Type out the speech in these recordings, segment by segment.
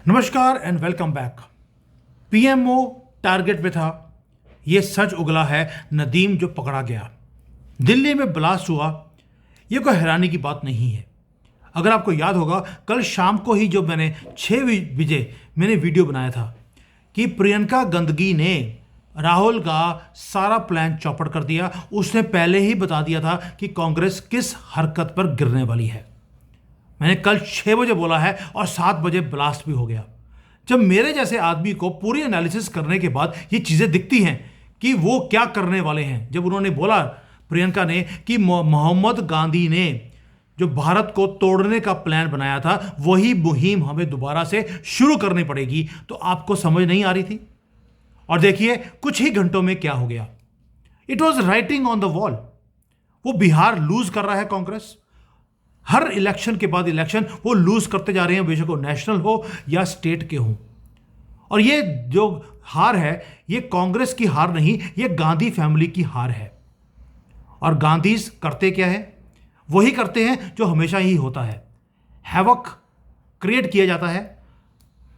नमस्कार and welcome back. PMO target पे था, ये सच उगला है नदीम जो पकड़ा गया। दिल्ली में ब्लास्ट हुआ, ये कोई हैरानी की बात नहीं है। अगर आपको याद होगा, कल शाम को ही जो मैंने 6 बजे मैंने वीडियो बनाया था कि प्रियंका गांधी ने राहुल का सारा प्लान चौपट कर दिया। उसने पहले ही बता दिया था कि कांग्रेस किस हरकत पर गिरने वाली है। मैंने कल 6 बजे बोला है और 7 बजे ब्लास्ट भी हो गया। जब मेरे जैसे आदमी को पूरी एनालिसिस करने के बाद ये चीज़ें दिखती हैं कि वो क्या करने वाले हैं, जब उन्होंने बोला प्रियंका ने कि मोहम्मद गांधी ने जो भारत को तोड़ने का प्लान बनाया था वही मुहिम हमें दोबारा से शुरू करनी पड़ेगी, तो आपको समझ नहीं आ रही थी। और देखिए कुछ ही घंटों में क्या हो गया। It was writing on the wall. वो बिहार लूज कर रहा है कांग्रेस, हर इलेक्शन के बाद इलेक्शन वो लूज करते जा रहे हैं, बेशक वो नेशनल हो या स्टेट के हो। और ये जो हार है ये कांग्रेस की हार नहीं, ये गांधी फैमिली की हार है। और गांधीज करते क्या है? वही करते हैं जो हमेशा ही होता है। हैवक क्रिएट किया जाता है,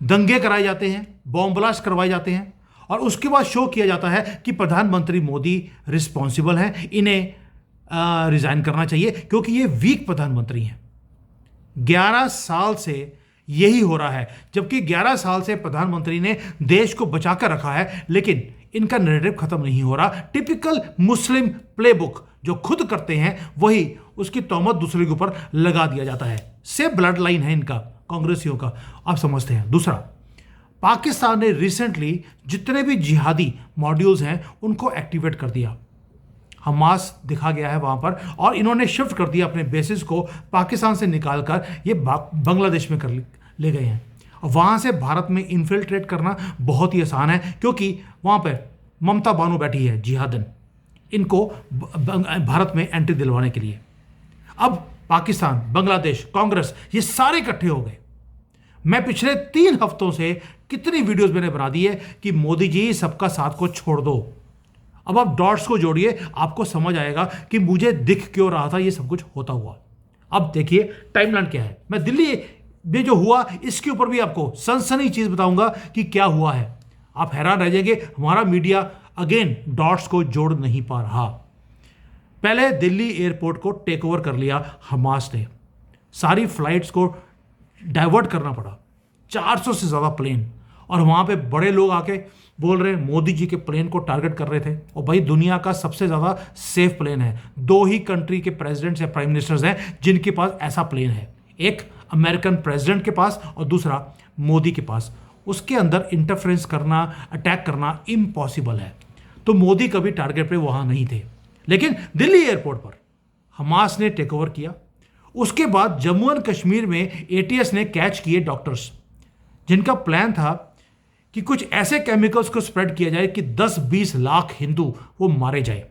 दंगे कराए जाते हैं, बॉम्ब ब्लास्ट करवाए जाते हैं और उसके बाद शो किया जाता है कि प्रधानमंत्री मोदी रिस्पॉन्सिबल हैं, इन्हें रिजाइन करना चाहिए क्योंकि ये वीक प्रधानमंत्री हैं। 11 साल से यही हो रहा है, जबकि 11 साल से प्रधानमंत्री ने देश को बचा कर रखा है, लेकिन इनका नैरेटिव खत्म नहीं हो रहा। टिपिकल मुस्लिम प्लेबुक जो खुद करते हैं वही उसकी तौमत दूसरे के ऊपर लगा दिया जाता है। से ब्लड लाइन है इनका, कांग्रेसियों का, आप समझते हैं। दूसरा, पाकिस्तान ने रिसेंटली जितने भी जिहादी मॉड्यूल्स हैं उनको एक्टिवेट कर दिया। हमास दिखा गया है वहाँ पर और इन्होंने शिफ्ट कर दिया अपने बेसिस को, पाकिस्तान से निकालकर ये बांग्लादेश में कर ले गए हैं। और वहाँ से भारत में इन्फिल्ट्रेट करना बहुत ही आसान है क्योंकि वहाँ पर ममता बानो बैठी है जिहादन, इनको भारत में एंट्री दिलवाने के लिए। अब पाकिस्तान, बांग्लादेश, कांग्रेस ये सारे इकट्ठे हो गए। मैं पिछले 3 हफ्तों से कितनी वीडियोज़ मैंने बना दी है कि मोदी जी सबका साथ को छोड़ दो। अब आप डॉट्स को जोड़िए, आपको समझ आएगा कि मुझे दिख क्यों रहा था ये सब कुछ होता हुआ। अब देखिए टाइमलाइन क्या है। मैं दिल्ली में जो हुआ इसके ऊपर भी आपको सनसनी चीज बताऊंगा कि क्या हुआ है। आप हैरान रह जाएंगे, हमारा मीडिया अगेन डॉट्स को जोड़ नहीं पा रहा। पहले दिल्ली एयरपोर्ट को टेक ओवर कर लिया हमास ने, सारी फ्लाइट्स को डाइवर्ट करना पड़ा, 400 से ज़्यादा प्लेन। और वहाँ पे बड़े लोग आके बोल रहे हैं मोदी जी के प्लेन को टारगेट कर रहे थे। और भाई दुनिया का सबसे ज़्यादा सेफ प्लेन है, 2 ही कंट्री के प्रेसिडेंट्स या प्राइम मिनिस्टर्स हैं जिनके पास ऐसा प्लेन है, एक अमेरिकन प्रेसिडेंट के पास और दूसरा मोदी के पास। उसके अंदर इंटरफेरेंस करना, अटैक करना इम्पॉसिबल है। तो मोदी कभी टारगेट पे वहाँ नहीं थे, लेकिन दिल्ली एयरपोर्ट पर हमास ने टेक ओवर किया। उसके बाद जम्मू एंड कश्मीर में एटीएस ने कैच किए डॉक्टर्स, जिनका प्लान था कि कुछ ऐसे केमिकल्स को स्प्रेड किया जाए कि 10-20 लाख हिंदू वो मारे जाए।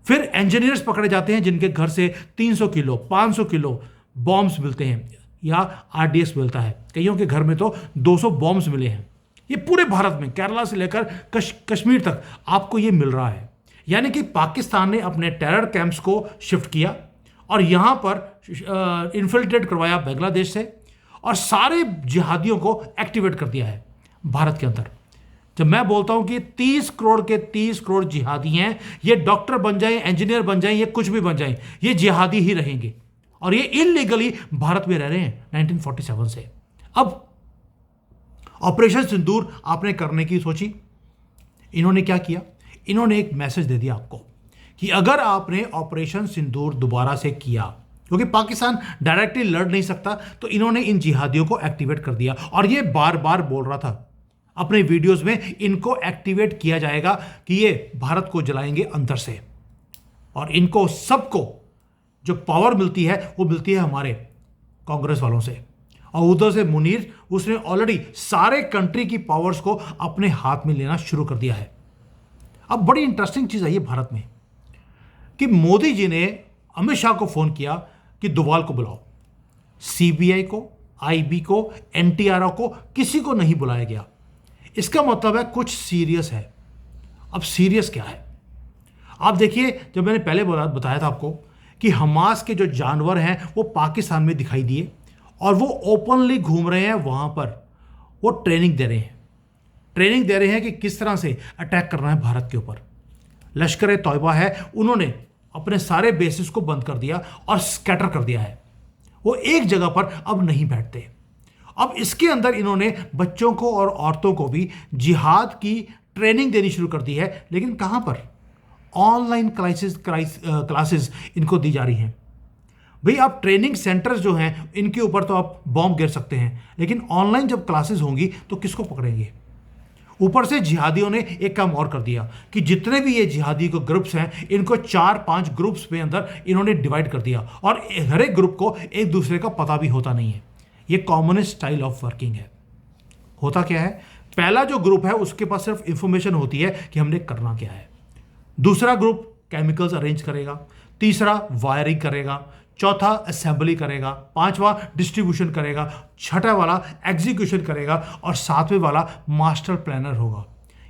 फिर इंजीनियर्स पकड़े जाते हैं जिनके घर से 300 किलो 500 किलो बॉम्ब्स मिलते हैं या आरडीएक्स मिलता है। कईयों के घर में तो 200 बॉम्ब्स मिले हैं। ये पूरे भारत में केरला से लेकर कश्मीर तक आपको ये मिल रहा है। यानी कि पाकिस्तान ने अपने टेरर कैंप्स को शिफ्ट किया और यहाँ पर इन्फिल्ट्रेट करवाया बांग्लादेश से और सारे जिहादियों को एक्टिवेट कर दिया है भारत के अंदर। जब मैं बोलता हूं कि 30 करोड़ के 30 करोड़ जिहादी हैं, ये डॉक्टर बन जाएं, इंजीनियर बन जाएं, ये कुछ भी बन जाएं, ये जिहादी ही रहेंगे और ये इलीगली भारत में रह रहे हैं 1947 से। अब ऑपरेशन सिंदूर आपने करने की सोची, इन्होंने क्या किया? इन्होंने एक मैसेज दे दिया आपको कि अगर आपने ऑपरेशन सिंदूर दोबारा से किया, क्योंकि पाकिस्तान डायरेक्टली लड़ नहीं सकता, तो इन्होंने इन जिहादियों को एक्टिवेट कर दिया। और ये बार बार बोल रहा था अपने वीडियोस में, इनको एक्टिवेट किया जाएगा कि ये भारत को जलाएंगे अंदर से। और इनको सबको जो पावर मिलती है वो मिलती है हमारे कांग्रेस वालों से। और उधर से मुनीर, उसने ऑलरेडी सारे कंट्री की पावर्स को अपने हाथ में लेना शुरू कर दिया है। अब बड़ी इंटरेस्टिंग चीज़ आई है भारत में कि मोदी जी ने अमित शाह को फ़ोन किया कि डोभाल को बुलाओ। सीबीआई को, आईबी को, एनटीआरओ को, किसी को नहीं बुलाया गया। इसका मतलब है कुछ सीरियस है। अब सीरियस क्या है? आप देखिए, जब मैंने पहले बताया था आपको कि हमास के जो जानवर हैं वो पाकिस्तान में दिखाई दिए और वो ओपनली घूम रहे हैं वहाँ पर। वो ट्रेनिंग दे रहे हैं। ट्रेनिंग दे रहे हैं कि किस तरह से अटैक करना है भारत के ऊपर। लश्कर तौयबा है, उन्होंने अपने सारे बेसिस को बंद कर दिया और स्कैटर कर दिया है। वो एक जगह पर अब नहीं बैठते। अब इसके अंदर इन्होंने बच्चों को और औरतों को भी जिहाद की ट्रेनिंग देनी शुरू कर दी है। लेकिन कहाँ पर? ऑनलाइन क्लासेस इनको दी जा रही हैं। भाई, आप ट्रेनिंग सेंटर्स जो हैं इनके ऊपर तो आप बॉम्ब गिर सकते हैं, लेकिन ऑनलाइन जब क्लासेस होंगी तो किसको पकड़ेंगे? ऊपर से जिहादियों ने एक काम और कर दिया कि जितने भी ये जिहादी को ग्रुप्स हैं, इनको 4-5 ग्रुप्स में अंदर इन्होंने डिवाइड कर दिया और हर एक ग्रुप को एक दूसरे का पता भी होता नहीं है। ये कम्युनिस्ट स्टाइल ऑफ वर्किंग है। होता क्या है, पहला जो ग्रुप है उसके पास सिर्फ इंफॉर्मेशन होती है कि हमने करना क्या है। दूसरा ग्रुप केमिकल्स अरेंज करेगा, तीसरा वायरिंग करेगा, चौथा असेंबली करेगा, पांचवा डिस्ट्रीब्यूशन करेगा, छठा वाला एग्जीक्यूशन करेगा और सातवें वाला मास्टर प्लानर होगा।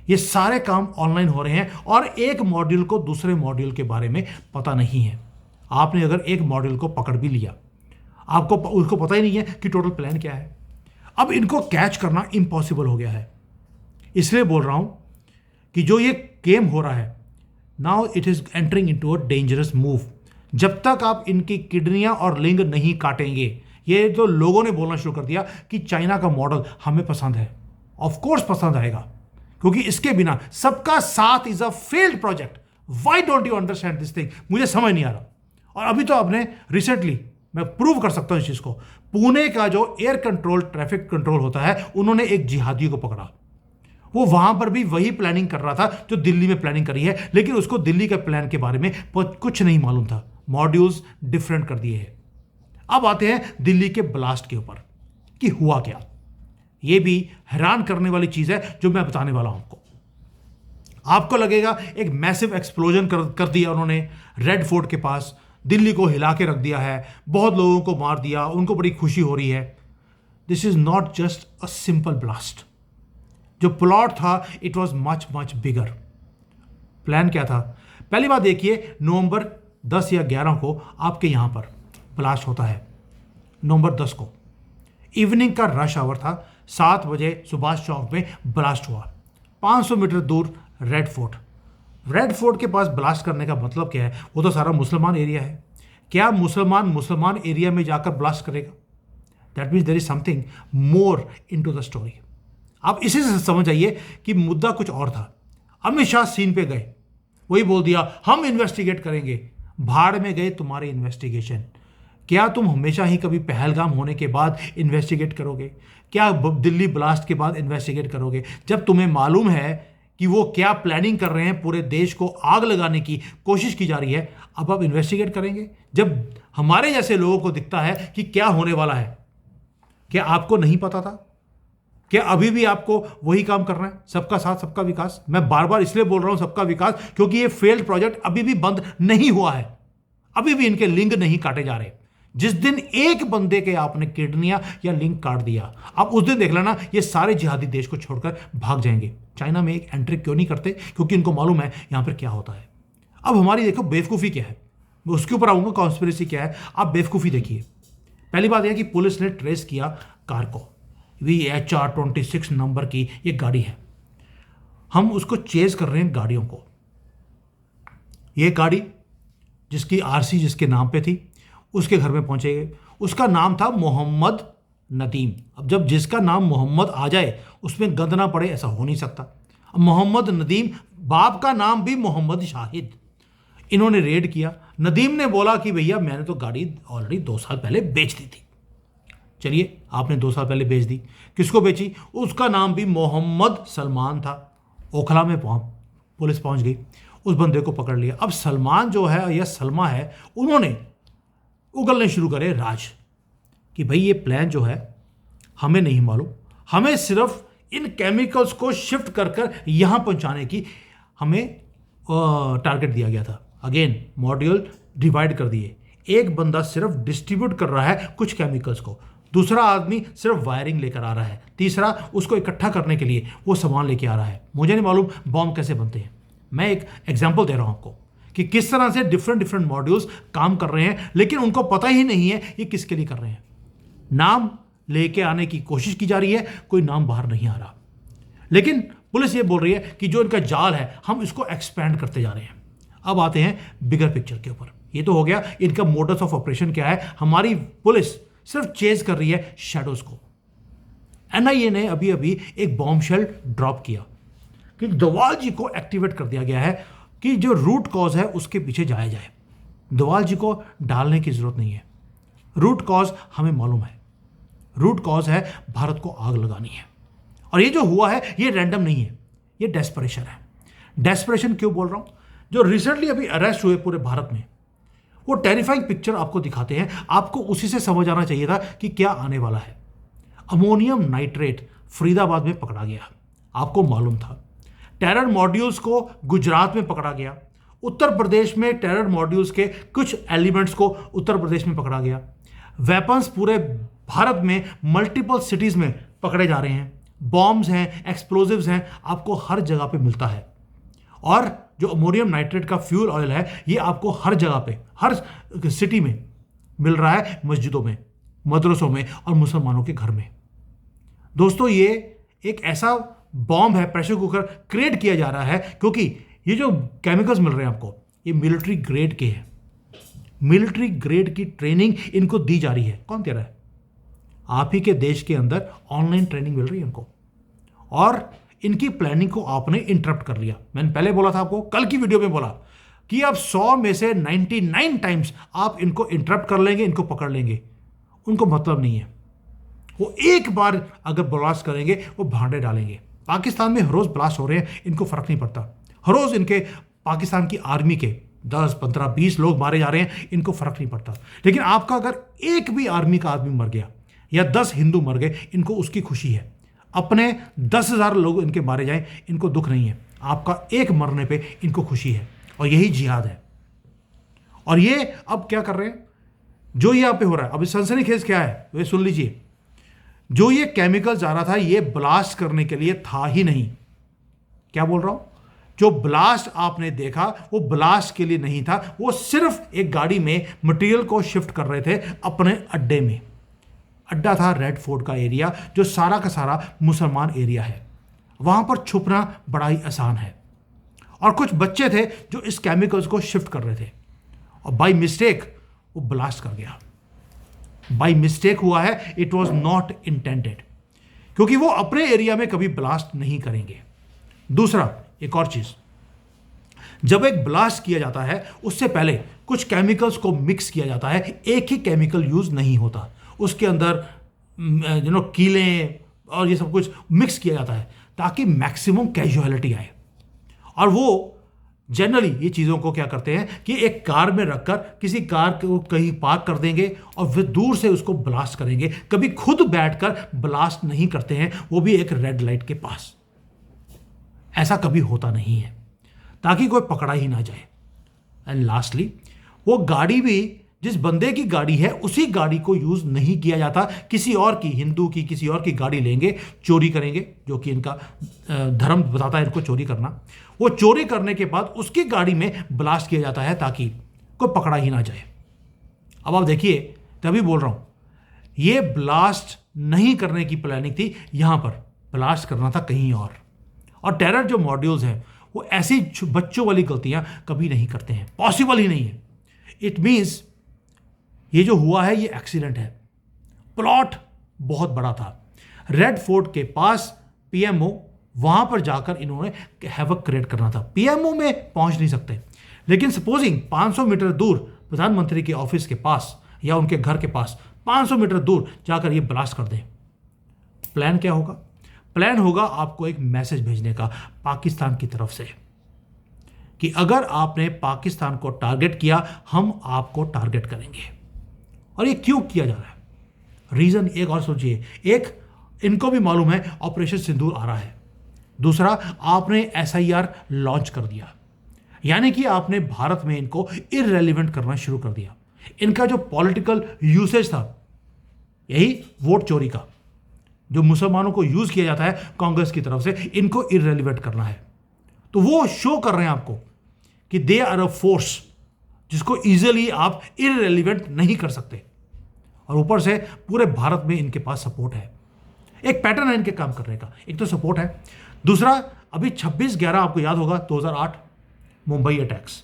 ये सारे काम ऑनलाइन हो रहे हैं और एक मॉड्यूल को दूसरे मॉड्यूल के बारे में पता नहीं है। आपने अगर एक मॉड्यूल को पकड़ भी लिया, आपको उसको पता ही नहीं है कि टोटल प्लान क्या है। अब इनको कैच करना इम्पॉसिबल हो गया है। इसलिए बोल रहा हूं कि जो ये गेम हो रहा है, now it is entering into a dangerous move. जब तक आप इनकी किडनियां और लिंग नहीं काटेंगे, ये तो लोगों ने बोलना शुरू कर दिया कि चाइना का मॉडल हमें पसंद है। ऑफ कोर्स पसंद आएगा, क्योंकि इसके बिना सबका साथ is a failed project. Why don't you understand this thing? मुझे समझ नहीं आ रहा। और अभी तो आपने रिसेंटली, मैं प्रूव कर सकता हूं इस चीज को, पुणे का जो एयर कंट्रोल ट्रैफिक कंट्रोल होता है, उन्होंने एक जिहादी को पकड़ा। वो वहां पर भी वही प्लानिंग कर रहा था जो दिल्ली में प्लानिंग करी है, लेकिन उसको दिल्ली के प्लान के बारे में कुछ नहीं मालूम था। मॉड्यूल्स डिफरेंट कर दिए हैं। अब आते हैं दिल्ली के ब्लास्ट के ऊपर कि हुआ क्या। यह भी हैरान करने वाली चीज है जो मैं बताने वाला हूं आपको। आपको लगेगा एक मैसिव एक्सप्लोजन कर दिया उन्होंने रेड फोर्ट के पास, दिल्ली को हिला के रख दिया है, बहुत लोगों को मार दिया, उनको बड़ी खुशी हो रही है। This is not just a simple blast. जो प्लॉट था, it was much much bigger. Plan क्या था? पहली बात देखिए, नवंबर 10 या 11 को आपके यहां पर ब्लास्ट होता है। नवंबर 10 को इवनिंग का रश आवर था, 7 बजे सुभाष चौक में ब्लास्ट हुआ। 500 मीटर दूर रेड फोर्ट। रेड फोर्ट के पास ब्लास्ट करने का मतलब क्या है? वो तो सारा मुसलमान एरिया है। क्या मुसलमान एरिया में जाकर ब्लास्ट करेगा? That means there is something more into the story. आप इसी से समझ आइए कि मुद्दा कुछ और था। अमित शाह सीन पे गए, वही बोल दिया हम इन्वेस्टिगेट करेंगे। भाड़ में गए तुम्हारे इन्वेस्टिगेशन। क्या तुम हमेशा ही कभी पहलगाम होने के बाद इन्वेस्टिगेट करोगे? क्या दिल्ली ब्लास्ट के बाद इन्वेस्टिगेट करोगे? जब तुम्हें मालूम है कि वो क्या प्लानिंग कर रहे हैं, पूरे देश को आग लगाने की कोशिश की जा रही है, अब आप इन्वेस्टिगेट करेंगे? जब हमारे जैसे लोगों को दिखता है कि क्या होने वाला है, क्या आपको नहीं पता था? क्या अभी भी आपको वही काम करना है? सबका साथ सबका विकास। मैं बार बार इसलिए बोल रहा हूं सबका विकास, क्योंकि ये फेल्ड प्रोजेक्ट अभी भी बंद नहीं हुआ है। अभी भी इनके लिंग नहीं काटे जा रहे। जिस दिन एक बंदे के आपने किडनियां या लिंग काट दिया, आप उस दिन देख लेना ये सारे जिहादी देश को छोड़कर भाग जाएंगे। चाइना में एक एंट्री क्यों नहीं करते? क्योंकि इनको मालूम है यहां पर क्या होता है। अब हमारी देखो बेवकूफ़ी क्या है, मैं उसके ऊपर आऊंगा। कॉन्स्पिरेसी क्या है, आप बेवकूफ़ी देखिए। पहली बात यह कि पुलिस ने ट्रेस किया कार को। VHR 26 नंबर की ये गाड़ी है। हम उसको चेज कर रहे हैं गाड़ियों को। ये गाड़ी जिसकी RC जिसके नाम पे थी, उसके घर में पहुंचे। उसका नाम था मोहम्मद नदीम। अब जब जिसका नाम मोहम्मद आ जाए उसमें गंद ना पड़े, ऐसा हो नहीं सकता। अब मोहम्मद नदीम, बाप का नाम भी मोहम्मद शाहिद। इन्होंने रेड किया। नदीम ने बोला कि भैया मैंने तो गाड़ी ऑलरेडी 2 साल पहले बेच दी थी। चलिए, आपने 2 साल पहले बेच दी, किसको बेची? उसका नाम भी मोहम्मद सलमान था। ओखला में पुलिस पहुंच गई, उस बंदे को पकड़ लिया। अब सलमान जो है या सलमा है, उन्होंने उगलने शुरू करे राज कि भाई ये प्लान जो है हमें नहीं मालूम, हमें सिर्फ इन केमिकल्स को शिफ्ट कर कर यहां पहुंचाने की हमें टारगेट दिया गया था। अगेन मॉड्यूल डिवाइड कर दिए। एक बंदा सिर्फ डिस्ट्रीब्यूट कर रहा है कुछ केमिकल्स को, दूसरा आदमी सिर्फ वायरिंग लेकर आ रहा है, तीसरा उसको इकट्ठा करने के लिए वो सामान लेके आ रहा है। मुझे नहीं मालूम बॉम्ब कैसे बनते हैं। मैं एक एग्जांपल दे रहा हूं आपको कि किस तरह से डिफरेंट मॉड्यूल्स काम कर रहे हैं, लेकिन उनको पता ही नहीं है ये किसके लिए कर रहे हैं। नाम लेके आने की कोशिश की जा रही है, कोई नाम बाहर नहीं आ रहा। लेकिन पुलिस ये बोल रही है कि जो इनका जाल है हम इसको एक्सपैंड करते जा रहे हैं। अब आते हैं बिगर पिक्चर के ऊपर। ये तो हो गया इनका मोडस ऑफ ऑपरेशन क्या है। हमारी पुलिस सिर्फ चेज कर रही है शैडोज को। एनआईए ने अभी अभी एक बॉम्बशेल ड्रॉप किया कि डोवाल जी को एक्टिवेट कर दिया गया है कि जो रूट कॉज है उसके पीछे जाया जाए। डोवाल जी को डालने की जरूरत नहीं है। रूट कॉज हमें मालूम है। रूट कॉज है भारत को आग लगानी है। और ये जो हुआ है ये रैंडम नहीं है, ये डेस्परेशन है। डेस्परेशन क्यों बोल रहा हूं? जो रिसेंटली अभी अरेस्ट हुए पूरे भारत में, वो टेरिफाइंग पिक्चर आपको दिखाते हैं। आपको उसी से समझ आना चाहिए था कि क्या आने वाला है। अमोनियम नाइट्रेट फरीदाबाद में पकड़ा गया, आपको मालूम था। टेरर मॉड्यूल्स को गुजरात में पकड़ा गया। उत्तर प्रदेश में टेरर मॉड्यूल्स के कुछ एलिमेंट्स को उत्तर प्रदेश में पकड़ा गया। वेपन्स पूरे भारत में मल्टीपल सिटीज में पकड़े जा रहे हैं। बॉम्ब्स हैं, एक्सप्लोजिव्स हैं, आपको हर जगह पे मिलता है। और जो अमोनियम नाइट्रेट का फ्यूल ऑयल है ये आपको हर जगह पे, हर सिटी में मिल रहा है, मस्जिदों में, मदरसों में और मुसलमानों के घर में। दोस्तों ये एक ऐसा बॉम्ब है, प्रेशर कुकर क्रिएट किया जा रहा है, क्योंकि ये जो केमिकल्स मिल रहे हैं आपको ये मिलिट्री ग्रेड के हैं। मिलिट्री ग्रेड की ट्रेनिंग इनको दी जा रही है। कौन दे रहा है? आप ही के देश के अंदर ऑनलाइन ट्रेनिंग मिल रही है इनको। और इनकी प्लानिंग को आपने इंटरप्ट कर लिया। मैंने पहले बोला था आपको, कल की वीडियो में बोला कि आप 100 में से 99 टाइम्स आप इनको इंटरप्ट कर लेंगे, इनको पकड़ लेंगे। उनको मतलब नहीं है। वो एक बार अगर ब्लास्ट करेंगे वो भांडे डालेंगे। पाकिस्तान में हर रोज ब्लास्ट हो रहे हैं, इनको फर्क नहीं पड़ता। हर रोज इनके पाकिस्तान की आर्मी के 10, 15, 20 लोग मारे जा रहे हैं, इनको फर्क नहीं पड़ता। लेकिन आपका अगर एक भी आर्मी का आदमी मर गया या 10 हिंदू मर गए, इनको उसकी खुशी है। अपने 10,000 लोग इनके मारे जाएं, इनको दुख नहीं है। आपका एक मरने पे इनको खुशी है। और यही जिहाद है। और ये अब क्या कर रहे हैं, जो यहां पे हो रहा है अभी सनसनीखेज क्या है वे सुन लीजिए। जो ये केमिकल जा रहा था ये ब्लास्ट करने के लिए था ही नहीं। क्या बोल रहा हूं? जो ब्लास्ट आपने देखा वो ब्लास्ट के लिए नहीं था, वो सिर्फ एक गाड़ी में मटेरियल को शिफ्ट कर रहे थे अपने अड्डे में। अड्डा था रेड फोर्ट का एरिया, जो सारा का सारा मुसलमान एरिया है। वहां पर छुपना बड़ा ही आसान है। और कुछ बच्चे थे जो इस केमिकल्स को शिफ्ट कर रहे थे, और बाय मिस्टेक वो ब्लास्ट कर गया। बाय मिस्टेक हुआ है, इट वॉज नॉट इंटेंडेड, क्योंकि वो अपने एरिया में कभी ब्लास्ट नहीं करेंगे। दूसरा, एक और चीज, जब एक ब्लास्ट किया जाता है उससे पहले कुछ केमिकल्स को मिक्स किया जाता है। एक ही केमिकल यूज नहीं होता, उसके अंदर कीलें और ये सब कुछ मिक्स किया जाता है ताकि मैक्सिमम कैजुअलिटी आए। और वो जनरली ये चीज़ों को क्या करते हैं कि एक कार में रखकर किसी कार को कहीं पार्क कर देंगे और फिर दूर से उसको ब्लास्ट करेंगे। कभी खुद बैठकर ब्लास्ट नहीं करते हैं, वो भी एक रेड लाइट के पास। ऐसा कभी होता नहीं है ताकि कोई पकड़ा ही ना जाए। एंड लास्टली, वो गाड़ी भी जिस बंदे की गाड़ी है उसी गाड़ी को यूज नहीं किया जाता। किसी और की, हिंदू की किसी और की गाड़ी लेंगे, चोरी करेंगे, जो कि इनका धर्म बताता है इनको चोरी करना। वो चोरी करने के बाद उसकी गाड़ी में ब्लास्ट किया जाता है ताकि कोई पकड़ा ही ना जाए। अब आप देखिए, तभी बोल रहा हूं, ये ब्लास्ट नहीं करने की प्लानिंग थी, यहां पर ब्लास्ट करना था कहीं और टेरर जो मॉड्यूल्स हैं वो ऐसी बच्चों वाली गलतियां कभी नहीं करते हैं, पॉसिबल ही नहीं है। इट मीन्स ये जो हुआ है ये एक्सीडेंट है। प्लॉट बहुत बड़ा था। रेड फोर्ट के पास पीएमओ, वहां पर जाकर इन्होंने हैवक क्रिएट करना था। पीएमओ में पहुंच नहीं सकते, लेकिन सपोजिंग 500 मीटर दूर प्रधानमंत्री के ऑफिस के पास या उनके घर के पास 500 मीटर दूर जाकर ये ब्लास्ट कर दें। प्लान क्या होगा? प्लान होगा आपको एक मैसेज भेजने का पाकिस्तान की तरफ से कि अगर आपने पाकिस्तान को टारगेट किया, हम आपको टारगेट करेंगे। और ये क्यों किया जा रहा है? रीजन एक और सोचिए। एक, इनको भी मालूम है ऑपरेशन सिंदूर आ रहा है। दूसरा, आपने एसआईआर लॉन्च कर दिया, यानी कि आपने भारत में इनको इररेलेवेंट करना शुरू कर दिया। इनका जो पॉलिटिकल यूसेज था, यही वोट चोरी का, जो मुसलमानों को यूज किया जाता है कांग्रेस की तरफ से, इनको इररेलेवेंट करना है। तो वो शो कर रहे हैं आपको कि दे आर अ फोर्स जिसको इजीली आप इररेलेवेंट नहीं कर सकते। और ऊपर से पूरे भारत में इनके पास सपोर्ट है। एक पैटर्न है इनके काम करने का, एक तो सपोर्ट है, दूसरा अभी 26/11 आपको याद होगा 2008 मुंबई अटैक्स,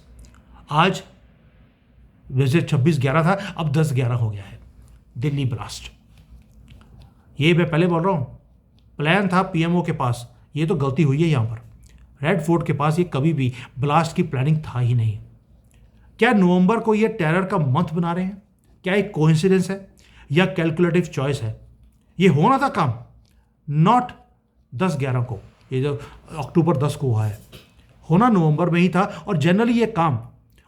आज वैसे 26/11 था, अब 10/11 हो गया है, दिल्ली ब्लास्ट। ये मैं पहले बोल रहा हूँ, प्लान था पीएमओ के पास, ये तो गलती हुई है यहाँ पर। रेड फोर्ट के पास ये कभी भी ब्लास्ट की प्लानिंग था ही नहीं। क्या नवंबर को ये टेरर का मंथ बना रहे हैं? क्या एक कोइंसिडेंस है या कैलकुलेटिव चॉइस है? ये होना था काम नॉट 10/11 को, ये जो अक्टूबर 10 को हुआ है, होना नवंबर में ही था। और जनरली ये काम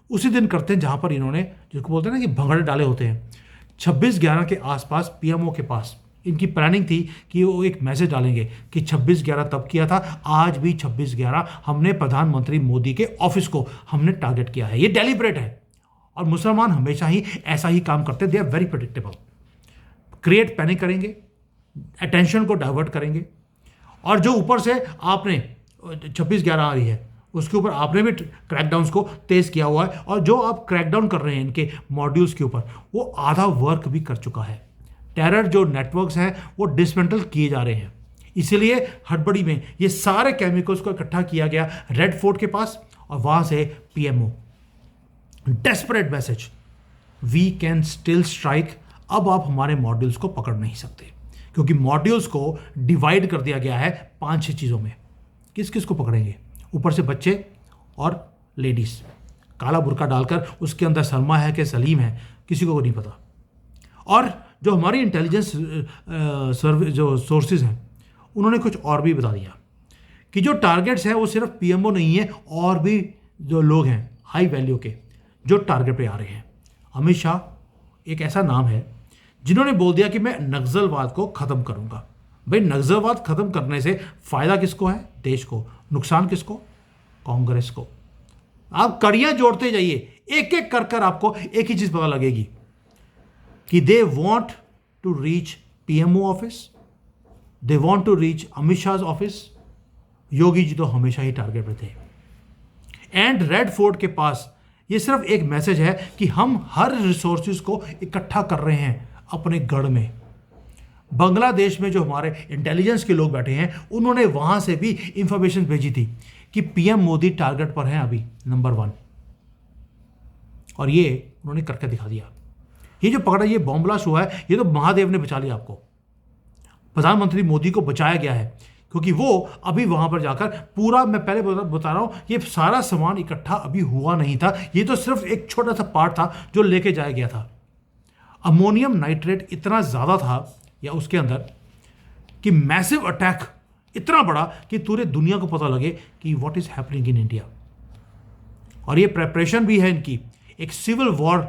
उसी दिन करते हैं जहां पर इन्होंने, जिसको बोलते हैं ना कि भंगड़े डाले होते हैं। 26/11 के आसपास पीएमओ के पास इनकी प्लानिंग थी कि वो एक मैसेज डालेंगे कि 26/11 तब किया था, आज भी 26/11 हमने प्रधानमंत्री मोदी के ऑफिस को हमने टारगेट किया है। ये डेलिब्रेट है और मुसलमान हमेशा ही ऐसा ही काम करते हैं। They are very predictable, create panic करेंगे, अटेंशन को डाइवर्ट करेंगे, और जो ऊपर से आपने 26/11 आ रही है उसके ऊपर आपने भी क्रैकडाउन्स को तेज किया हुआ है, और जो आप क्रैकडाउन कर रहे हैं इनके मॉड्यूल्स के ऊपर, वो आधा वर्क भी कर चुका है। टेरर जो नेटवर्क्स हैं वो डिसमेंटल किए जा रहे हैं, इसीलिए हड़बड़ी में ये सारे केमिकल्स को इकट्ठा किया गया रेड फोर्ट के पास, और वहां से PMO desperate message, we can still strike, अब आप हमारे मॉड्यूल्स को पकड़ नहीं सकते, क्योंकि मॉड्यूल्स को डिवाइड कर दिया गया है 5-6 चीज़ों में। किस किस को पकड़ेंगे? ऊपर से बच्चे और लेडीज, काला बुर्का डालकर, उसके अंदर सलमा है कि सलीम है किसी को नहीं पता। और जो हमारी इंटेलिजेंस जो सोर्सेज हैं उन्होंने कुछ और भी बता दिया कि जो टारगेट्स हैं वो सिर्फ पीएमओ नहीं है, और भी जो लोग हैं हाई वैल्यू के जो टारगेट पे आ रहे हैं। अमित शाह एक ऐसा नाम है जिन्होंने बोल दिया कि मैं नक्सलवाद को ख़त्म करूंगा। भाई नक्सलवाद ख़त्म करने से फ़ायदा किसको है? देश को। नुकसान किसको? कांग्रेस को। आप कड़ियाँ जोड़ते जाइए, एक एक कर कर आपको एक ही चीज़ पता लगेगी कि they want to reach PMO office, they want to reach Amit Shah office. Yogi ji तो हमेशा ही टारगेट पे थे। एंड रेड फोर्ट के पास ये सिर्फ एक मैसेज है कि हम हर रिसोर्सेज को इकट्ठा कर रहे हैं अपने गढ़ में। बांग्लादेश में जो हमारे इंटेलिजेंस के लोग बैठे हैं उन्होंने वहां से भी इंफॉर्मेशन भेजी थी कि पीएम मोदी टारगेट पर हैं अभी नंबर 1, और ये उन्होंने करके दिखा दिया। ये जो पकड़ा, ये बॉम्ब ब्लास्ट हुआ है, ये तो महादेव ने बचा लिया आपको, प्रधानमंत्री मोदी को बचाया गया है, क्योंकि वो अभी वहां पर जाकर पूरा, मैं पहले बता रहा हूं, ये सारा सामान इकट्ठा अभी हुआ नहीं था, ये तो सिर्फ एक छोटा सा पार्ट था जो लेके जाया गया था। अमोनियम नाइट्रेट इतना ज़्यादा था या उसके अंदर कि मैसिव अटैक इतना बड़ा कि पूरे दुनिया को पता लगे कि what is happening in India. और ये प्रेपरेशन भी है इनकी, एक सिविल वॉर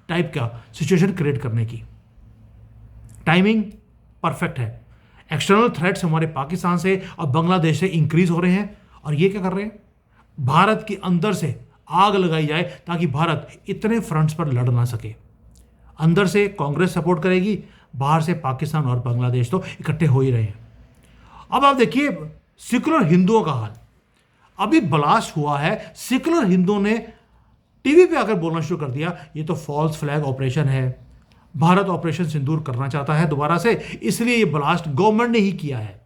टाइप का सिचुएशन क्रिएट करने की। टाइमिंग परफेक्ट है। एक्सटर्नल थ्रेट्स हमारे पाकिस्तान से और बांग्लादेश से इंक्रीज हो रहे हैं, और ये क्या कर रहे हैं? भारत के अंदर से आग लगाई जाए ताकि भारत इतने फ्रंट्स पर लड़ ना सके। अंदर से कांग्रेस सपोर्ट करेगी, बाहर से पाकिस्तान और बांग्लादेश तो इकट्ठे हो ही रहे हैं। अब आप देखिए सेकुलर हिंदुओं का हाल। अभी ब्लास्ट हुआ है, सेकुलर हिंदुओं ने टीवी पे आकर बोलना शुरू कर दिया ये तो फॉल्स फ्लैग ऑपरेशन है, भारत ऑपरेशन सिंदूर करना चाहता है दोबारा से, इसलिए ये ब्लास्ट गवर्नमेंट ने ही किया है।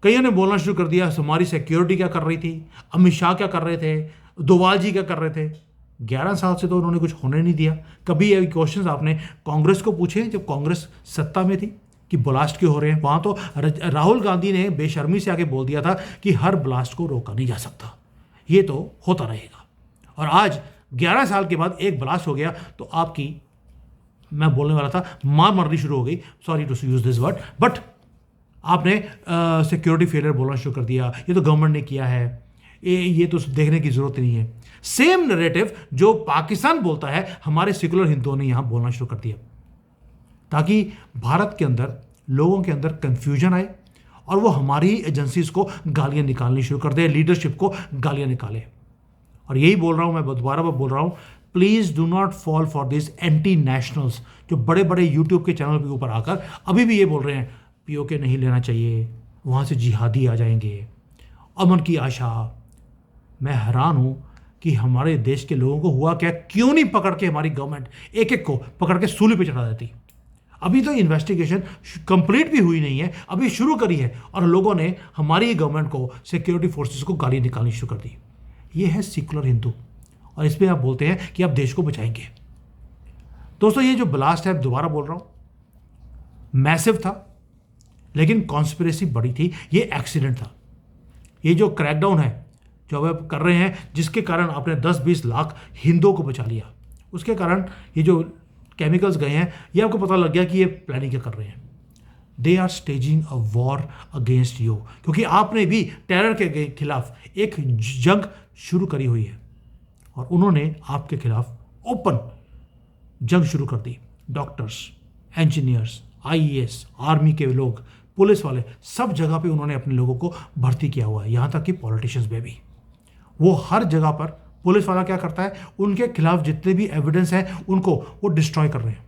कईयों ने बोलना शुरू कर दिया हमारी सिक्योरिटी क्या कर रही थी, अमित शाह क्या कर रहे थे, डोवाल जी क्या कर रहे थे। 11 साल से तो उन्होंने कुछ होने नहीं दिया। कभी ये क्वेश्चंस आपने कांग्रेस को पूछे जब कांग्रेस सत्ता में थी कि ब्लास्ट क्यों हो रहे हैं? वहाँ तो राहुल गांधी ने बेशर्मी से आके बोल दिया था कि हर ब्लास्ट को रोका नहीं जा सकता, ये तो होता रहेगा। और आज 11 साल के बाद एक ब्लास्ट हो गया तो आपकी, मैं बोलने वाला था, मार मरनी शुरू हो गई, sorry to use this word, but आपने सिक्योरिटी फेलियर बोलना शुरू कर दिया, ये तो गवर्नमेंट ने किया है, ये तो देखने की जरूरत नहीं है। सेम नैरेटिव जो पाकिस्तान बोलता है हमारे सेकुलर हिंदुओं ने यहां बोलना शुरू कर दिया, ताकि भारत के अंदर लोगों के अंदर कंफ्यूजन आए और वो हमारी एजेंसीज को गालियां निकालनी शुरू कर दे, लीडरशिप को गालियां निकाले। और यही बोल रहा हूं, मैं दोबारा बोल रहा हूं, please do not fall for this anti nationals जो बड़े बड़े यूट्यूब के चैनल के ऊपर आकर अभी भी ये बोल रहे हैं पीओके नहीं लेना चाहिए, वहां से जिहादी आ जाएंगे, अमन की आशा। मैं हैरान हूं कि हमारे देश के लोगों को हुआ क्या, क्यों नहीं पकड़ के हमारी गवर्नमेंट एक एक को पकड़ के सूली पे चढ़ा देती। अभी तो इन्वेस्टिगेशन कंप्लीट भी हुई नहीं है, अभी शुरू करी है और लोगों ने हमारी गवर्नमेंट को, सिक्योरिटी फोर्सेस को गाली निकालनी शुरू कर दी। ये है सेक्युलर हिंदू और इसमें आप बोलते हैं कि आप देश को बचाएंगे। दोस्तों ये जो ब्लास्ट है, दोबारा बोल रहा हूं, मैसिव था लेकिन कॉन्स्पिरेसी बड़ी थी, ये एक्सीडेंट था। ये जो क्रैकडाउन है जो अब कर रहे हैं, जिसके कारण आपने 10-20 लाख हिंदुओं को बचा लिया, उसके कारण ये जो केमिकल्स गए हैं, ये आपको पता लग गया कि ये प्लानिंग क्या कर रहे हैं। They are staging a war against you, क्योंकि आपने भी टेरर के खिलाफ एक जंग शुरू करी हुई है और उन्होंने आपके खिलाफ ओपन जंग शुरू कर दी। डॉक्टर्स, इंजीनियर्स, आईएएस, आर्मी के लोग, पुलिस वाले, सब जगह पे उन्होंने अपने लोगों को भर्ती किया हुआ है, यहाँ तक कि पॉलिटिशियंस में भी। वो हर जगह पर पुलिस वाला क्या करता है, उनके खिलाफ जितने भी एविडेंस हैं उनको वो डिस्ट्रॉय कर रहे हैं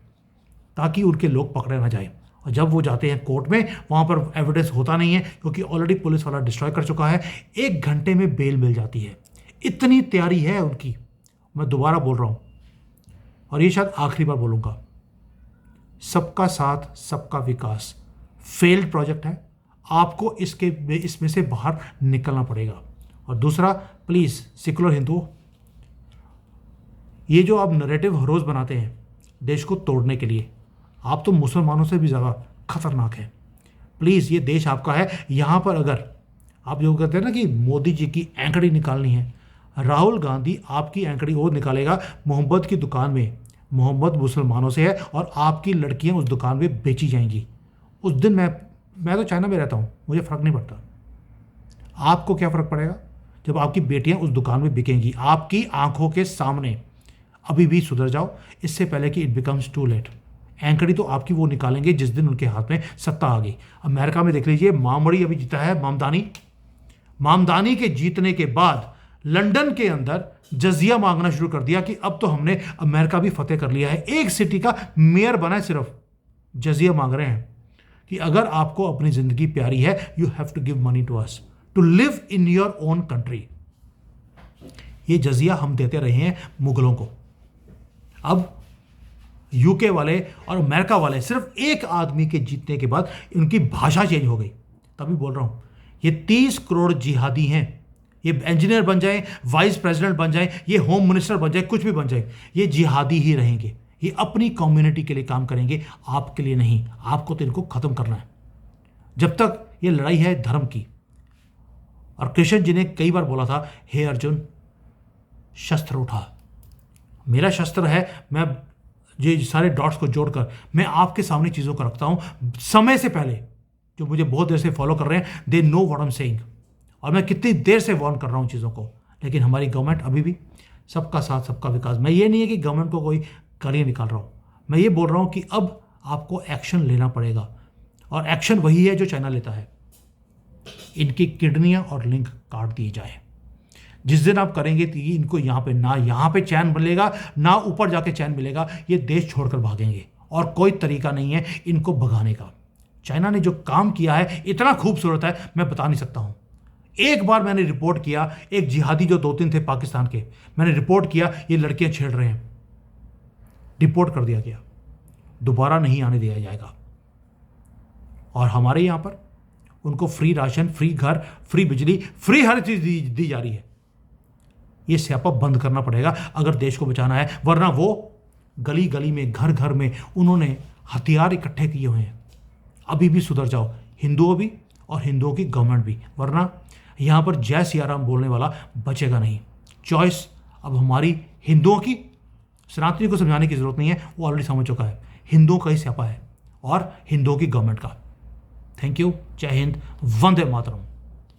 ताकि उनके लोग पकड़े ना जाए। और जब वो जाते हैं कोर्ट में, वहाँ पर एविडेंस होता नहीं है क्योंकि ऑलरेडी पुलिस वाला डिस्ट्रॉय कर चुका है। 1 घंटे में बेल मिल जाती है, इतनी तैयारी है उनकी। मैं दोबारा बोल रहा हूँ और ये शायद आखिरी बार बोलूँगा, सबका साथ सबका विकास फेल्ड प्रोजेक्ट है, आपको इसमें से बाहर निकलना पड़ेगा। और दूसरा, प्लीज़ सेक्युलर हिंदुओं, ये जो आप नैरेटिव रोज बनाते हैं देश को तोड़ने के लिए, आप तो मुसलमानों से भी ज़्यादा खतरनाक है। प्लीज़, ये देश आपका है। यहाँ पर अगर आप जो कहते हैं ना कि मोदी जी की एंकड़ी निकालनी है, राहुल गांधी आपकी एंकड़ी वो निकालेगा मोहम्मद की दुकान में। मोहम्मद मुसलमानों से है और आपकी लड़कियां उस दुकान में बेची जाएंगी। उस दिन मैं तो चाइना में रहता हूँ, मुझे फ़र्क नहीं पड़ता। आपको क्या फ़र्क पड़ेगा जब आपकी बेटियां उस दुकान में बिकेंगी आपकी आंखों के सामने। अभी भी सुधर जाओ, इससे पहले कि इट बिकम्स टू लेट। एंकड़ी तो आपकी वो निकालेंगे जिस दिन उनके हाथ में सत्ता आ गई। अमेरिका में देख लीजिए, मामड़ी अभी जीता है, मामदानी के जीतने के बाद लंदन के अंदर जजिया मांगना शुरू कर दिया कि अब तो हमने अमेरिका भी फतेह कर लिया है। एक सिटी का मेयर बना है, सिर्फ जजिया मांग रहे हैं कि अगर आपको अपनी जिंदगी प्यारी है, you have to give money to us to live in your own country. ये जजिया हम देते रहे हैं मुगलों को। अब यूके वाले और अमेरिका वाले, सिर्फ एक आदमी के जीतने के बाद उनकी भाषा चेंज हो गई। तभी बोल रहा हूं, ये 30 करोड़ जिहादी हैं। ये इंजीनियर बन जाए, वाइस प्रेसिडेंट बन जाए, ये होम मिनिस्टर बन जाए, कुछ भी बन जाए, ये जिहादी ही रहेंगे। ये अपनी कम्युनिटी के लिए काम करेंगे, आपके लिए नहीं। आपको तो इनको खत्म करना है। जब तक ये लड़ाई है धर्म की। और कृष्ण जी ने कई बार बोला था, हे अर्जुन शस्त्र उठा। मेरा शस्त्र है, मैं ये सारे डॉट्स को जोड़कर मैं आपके सामने चीज़ों को रखता हूं समय से पहले। जो मुझे बहुत देर से फॉलो कर रहे हैं, they know what I am saying, और मैं कितनी देर से वार्न कर रहा हूं चीज़ों को। लेकिन हमारी गवर्नमेंट अभी भी सबका साथ सबका विकास। मैं ये नहीं है कि गवर्नमेंट को कोई गालियाँ निकाल रहा हूँ, मैं ये बोल रहा हूँ कि अब आपको एक्शन लेना पड़ेगा। और एक्शन वही है जो चाइना लेता है, इनकी किडनियाँ और लिंक काट दिए जाए। जिस दिन आप करेंगे तो इनको यहाँ पे चैन मिलेगा, ना ऊपर जाके चैन मिलेगा। ये देश छोड़कर भागेंगे और कोई तरीका नहीं है इनको भगाने का। चाइना ने जो काम किया है इतना खूबसूरत है, मैं बता नहीं सकता हूँ। एक बार मैंने रिपोर्ट किया, एक जिहादी जो 2-3 थे पाकिस्तान के, मैंने रिपोर्ट किया ये लड़कियां छेड़ रहे हैं, रिपोर्ट कर दिया गया, दोबारा नहीं आने दिया जाएगा। और हमारे यहाँ पर उनको फ्री राशन, फ्री घर, फ्री बिजली, फ्री हर चीज़ दी जा रही है। ये स्यापा बंद करना पड़ेगा अगर देश को बचाना है, वरना वो गली गली में, घर घर में उन्होंने हथियार इकट्ठे किए हुए हैं। अभी भी सुधर जाओ, हिंदुओं भी और हिंदुओं की गवर्नमेंट भी, वरना यहाँ पर जय सियाराम बोलने वाला बचेगा नहीं। चॉइस अब हमारी हिंदुओं की, सनातनी को समझाने की जरूरत नहीं है, वो ऑलरेडी समझ चुका है। हिंदुओं का ही स्यापा है और हिंदुओं की गवर्नमेंट का। थैंक यू, जय हिंद, वंदे मातरम।